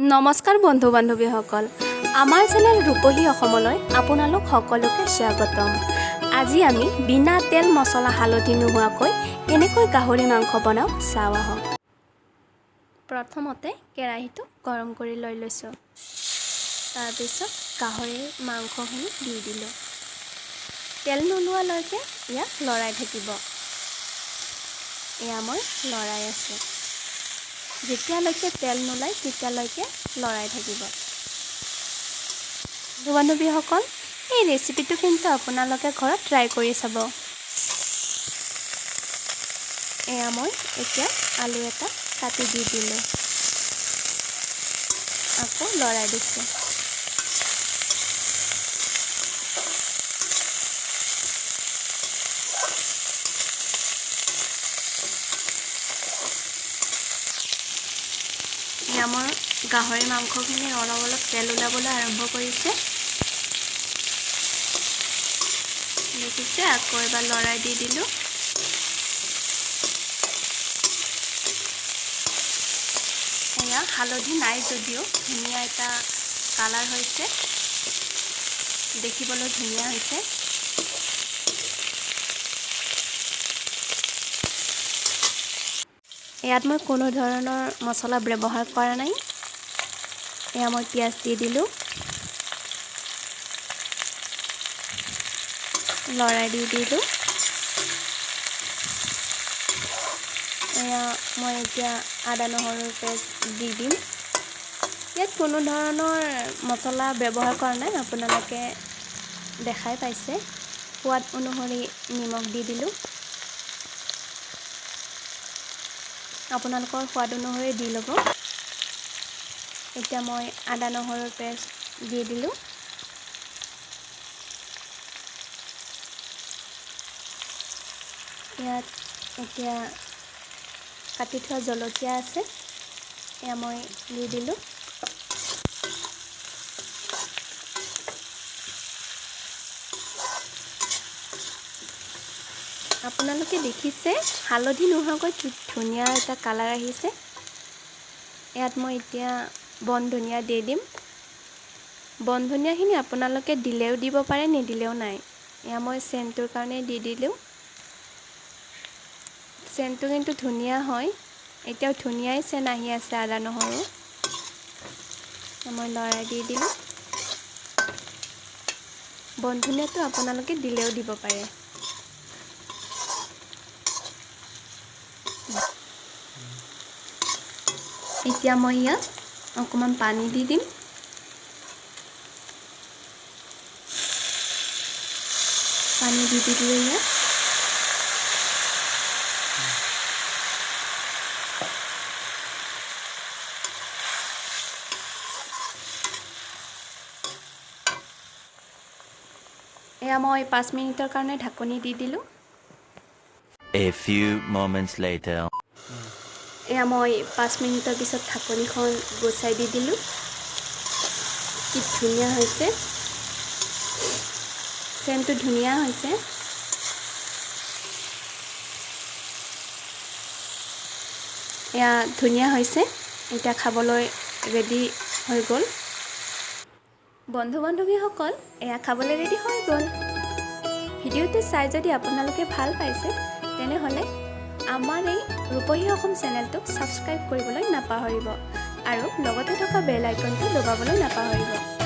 নমস্কাৰ বন্ধু বান্ধৱীসকল, আমাৰ চেনেল ৰূপহী অসমলৈ আপোনালোক সকলোকে স্বাগতম। আজি আমি বিনা তেল মছলা হালধি নোহোৱাকৈ কেনেকৈ গাহৰি মাংস বনাওঁ চাওঁ আহক। প্ৰথমতে কেৰাহীটো গৰম কৰি লৈছোঁ। তাৰপিছত গাহৰিৰ মাংসখিনি দি দিলোঁ। তেল নোলোৱালৈকে ইয়াক লৰাই থাকিব। এয়া মই লৰাই আছোঁ। যেতিয়ালৈকে তেল নোলায় তেতিয়ালৈকে লৰাই থাকিব। বন্ধু বান্ধৱীসকল, এই ৰেচিপিটো কিন্তু আপোনালোকে ঘৰত ট্ৰাই কৰি চাব। এয়া মই এতিয়া আলু এটা কাটি দি দিলোঁ। আকৌ লৰাই দিছোঁ। আমাৰ গাহৰি মাংসখিনি অলপ তেল ওলাবলৈ আৰম্ভ কৰিছে। দেখিছে, আকৌ এবাৰ লৰাই দি দিলোঁ। এয়া হালধি নাই যদিও ধুনীয়া এটা কালাৰ হৈছে, দেখিবলৈ ধুনীয়া হৈছে। ইয়াত মই কোনো ধৰণৰ মছলা ব্যৱহাৰ কৰা নাই। এয়া মই পিঁয়াজ দি দিলোঁ, লৰাই দি দিলোঁ। এয়া মই এতিয়া আদা নহৰুৰ পেষ্ট দি দিম। ইয়াত কোনো ধৰণৰ মছলা ব্যৱহাৰ কৰা নাই, আপোনালোকে দেখাই পাইছে। সোৱাদ অনুসৰি নিমখ দি দিলোঁ। আপোনালোকৰ সোৱাদ অনুসৰি দি ল'ব। এতিয়া মই আদা নহৰুৰ পেষ্ট দি দিলোঁ। ইয়াত এতিয়া কাটি থোৱা জলকীয়া আছে, এয়া মই দি দিলোঁ। আপোনালোকে দেখিছে হালধি নোহোৱাকৈ কি ধুনীয়া এটা কালাৰ আহিছে। ইয়াত মই এতিয়া বন ধনিয়া দি দিম। বন ধনিয়াখিনি আপোনালোকে দিলেও দিব পাৰে, নিদিলেও নাই। এয়া মই চেণ্টটোৰ কাৰণে দি দিলোঁ। চেণ্টটো কিন্তু ধুনীয়া হয়। এতিয়াও ধুনীয়াই চেণ্ট আহি আছে আদা নহৰু। মই লৰাই দি দিলোঁ। বন ধনিয়াটো আপোনালোকে দিলেও দিব পাৰে। এতিয়া মই ইয়াত অকণমান পানী দি দিম। পানী দি দিলোঁ ইয়াত। এয়া মই 5 মিনিটৰ কাৰণে ঢাকনি দি দিলোঁ। A few moments later. এয়া মই 5 মিনিটৰ পিছত ঢাকনিখন গুচাই দি দিলোঁ। কি ধুনীয়া হৈছে, চেণ্টটো ধুনীয়া হৈছে। এয়া ধুনীয়া হৈছে। এতিয়া খাবলৈ ৰেডি হৈ গ'ল। বন্ধু বান্ধৱীসকল, এয়া খাবলৈ ৰেডি হৈ গ'ল। ভিডিঅ'টো চাই যদি আপোনালোকে ভাল পাইছে তেনেহ'লে আমাৰ এই ৰূপহী অসম চেনেলটোক ছাবস্ক্ৰাইব কৰিবলৈ নাপাহৰিব আৰু লগতে থকা বেল আইকনটো দবাবলৈ নাপাহৰিব।